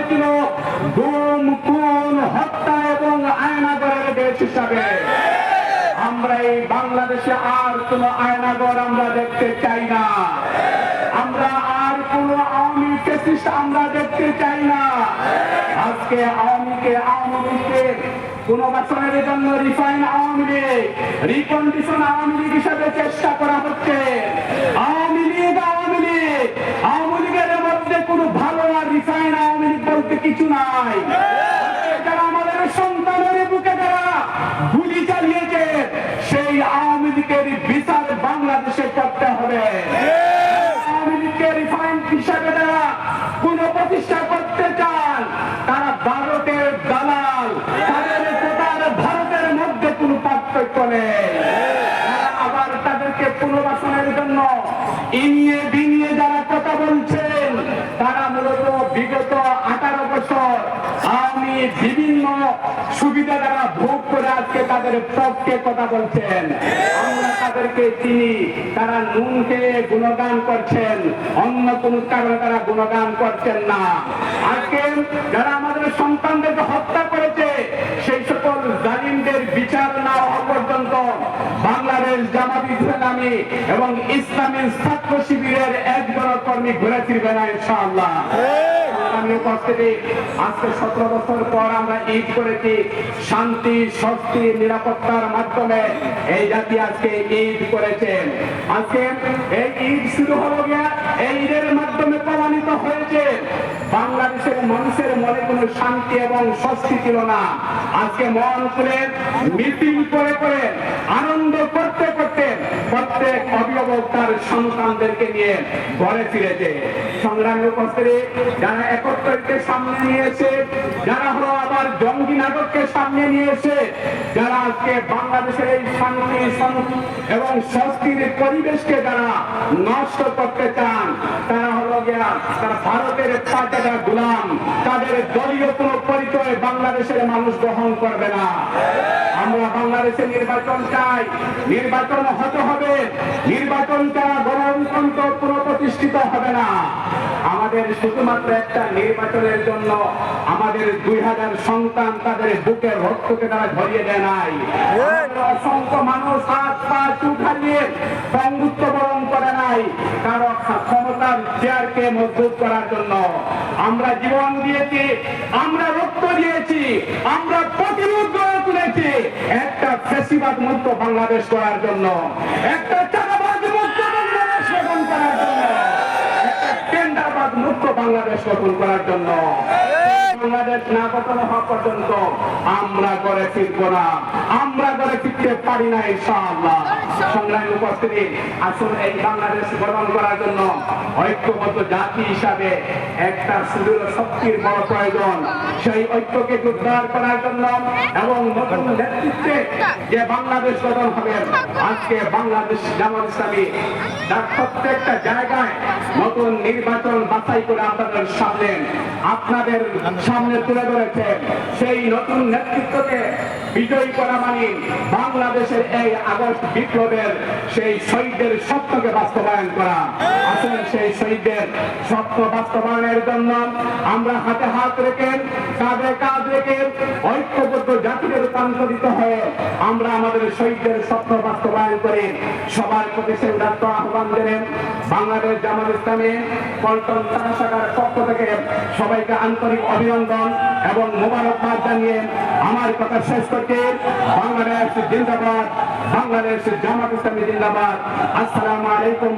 হয়েছিল গুম, খুন, হত্যা এবং আয়নাগরের দেশ হিসাবে। আমরা এই বাংলাদেশে আর কোন আয়নাগর আমরা দেখতে চাই না। আমরা আর কোন আওয়ামী ফ্যাসিস্ট আমরা দেখতে চাই না। আজকে আওয়ামী লীগকে পুনর্বাসনের জন্য রিফাইন আওয়ামী লীগ, রিকন্ডিশন আওয়ামী লীগ হিসাবে চেষ্টা করা হচ্ছে। আওয়ামী লীগের মধ্যে কোনো ভালো আর রিফাইন আওয়ামী লীগ বলতে কিছু নাই। যারা আমাদের সন্তানের বুকে যারা গুলি চালিয়েছে, সেই আওয়ামী লীগের বিচার বাংলাদেশে করতে হবে। আওয়ামী লীগকে রিফাইন হিসাবে যারা পুনঃপ্রতিষ্ঠা করতে চান, তারা ভারতের দালাল। তাদের কোটার ভারতের মধ্যে কোনো পার্থক্য নেই। আবার তাদেরকে পুনর্বাসনের জন্য ইনিয়ে বিনিয়ে যারা কথা বলছেন, তারা মূলত বিগত 18 বছর আওয়ামী বিভিন্ন সুবিধা যারা ভোগ করে আজকে তাদের পক্ষে কথা বলছেন। আমরা তাদেরকে চিনি, তারা নুন খেয়ে গুণগান করছেন, অন্য কোন কারণে তারা গুণগান করছেন না। আজকে যারা আমাদের সন্তানদেরকে হত্যা করেছে, সেই সকল জালিমদের বিচার না হওয়া পর্যন্ত বাংলাদেশ জামাত ইসলামী এবং ইসলামী ছাত্র শিবিরের একজন কর্মী ঘুরে ফিরবে না ইনশাআল্লাহ। আমি উপস্থিতি, আজকে 17 বছর পর আমরা ঈদ করেছি শান্তি, স্বস্তি, নিরাপত্তার মাধ্যমে। এই জাতি আজকে ঈদ করেছে। আজকে এই ঈদ শুরু হলো গিয়া, এই ঈদের মাধ্যমে প্রমাণিত হয়েছে বাংলাদেশের মানুষের মনে কোনো শান্তি এবং স্বস্তি ছিল না। আজকে মন খুলে মিটিং করে করে আনন্দ করতে করতে প্রত্যেক অভিভাবক তার সন্তানদেরকে নিয়ে ঘরে ফিরেছে। সংগ্রামী উপস্থিতি, যারা 71কে সামনে নিয়েছে, যারা হলো আবার জঙ্গি নাটককে সামনে নিয়েছে, যারা আজকে বাংলাদেশের এই শান্তি এবং স্বস্তির পরিবেশকে যারা নষ্ট করতে চান, তারা হলো গিয়া তারা ভারতের পাঁচটা গোলাম। তাদের দলীয় কোনো পরিচয় বাংলাদেশের মানুষ গ্রহণ করবে না। আমরা বাংলাদেশে নির্বাচন চাই, নির্বাচন হতে হবে। নির্বাচন ছাড়া গণতন্ত্র পুনঃপ্রতিষ্ঠিত হবে না। আমাদের শুধুমাত্র একটা নির্বাচনের জন্য আমাদের 2000 সন্তান তাদের বুকের রক্তকে তারা ঝরিয়ে দেয় নাই। অসংখ্য মানুষ হাত পা উঠাইয়ে বন্ধুত্ব বরণ করে নাই কারো ক্ষমতার চেয়ারকে মজবুত করার জন্য। আমরা জীবন দিয়েছি, আমরা রক্ত দিয়েছি, আমরা প্রতিরোধ গড়ে তুলেছি একটা ফ্যাসিবাদ মুক্ত বাংলাদেশ করার জন্য, একটা চাঁদাবাজ মুক্ত বাংলাদেশ গঠন করার জন্য, একটা টেন্ডারবাজ মুক্ত বাংলাদেশ গঠন করার জন্য। বাংলাদেশ না গঠন হওয়া পর্যন্ত আমরা গড়ে ফিরবো না, আমরা গড়ে ফিরতে পারি না ইনশাআল্লাহ। সংগ্রামী উপস্থিতি, আসলে এই বাংলাদেশ গঠন করার জন্য ঐক্যবদ্ধ জাতি হিসাবে একটা সুদৃঢ় শক্তির বড় প্রয়োজন। সেই ঐক্যকে জোরদার করার জন্য এবং নতুন নেতৃত্বে যে বাংলাদেশ গঠন হবে, আজকে বাংলাদেশ জামাত ইসলামী তার প্রত্যেকটা জায়গায় নতুন নির্বাচন বাছাই করে আপনাদের সামনে তুলে ধরেছে। সেই নতুন নেতৃত্বকে বিজয়ী করা মানে বাংলাদেশের এই আগস্ট বিপ্লবের সেই শহীদদের স্বপ্নকে বাস্তবায়ন করা। আসলে সেই শহীদদের স্বপ্ন বাস্তবায়নের জন্য আমরা হাতে হাত রেখে, কাঁধে কাঁধ রেখে ঐক্যবদ্ধ জাতিতে রূপান্তরিত হয়ে আমরা আমাদের শহীদদের স্বপ্ন বাস্তবায়ন করে সবার প্রতি সেই উদাত্ত আহ্বান দেবেন। বাংলাদেশ জামাত ইসলামী পল্টন থানা শাখার পক্ষ থেকে সবাইকে আন্তরিক অভিনন্দন এবং মোবারকবাদ জানিয়ে আমার কথা শেষ করতে, বাংলাদেশ জিন্দাবাদ, বাংলাদেশ জামাত ইসলামী জিন্দাবাদ। আসসালামু আলাইকুম।